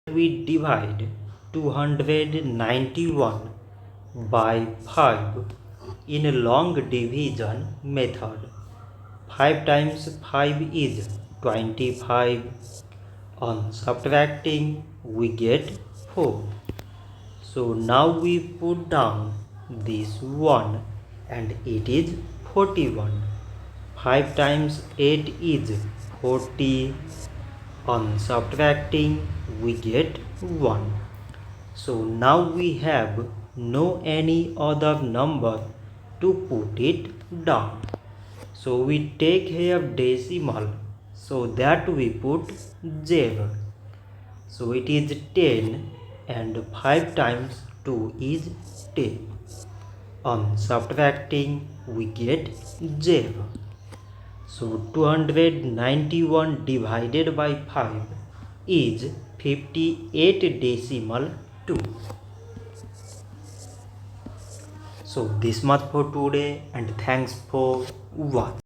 we divide 291 by 5 in a long division method. 5 times 5 is 25. On subtracting, we get 4. So now we put down this 1 and it is 41. 5 times 8 is 40. On subtracting, we get 1. So now we have no any other number to put it down. So we take here decimal, so that we put 0. So it is 10 and 5 times 2 is 10. On subtracting, we get 0. So 291 divided by 5 is 58.2. So this much for today and thanks for watching.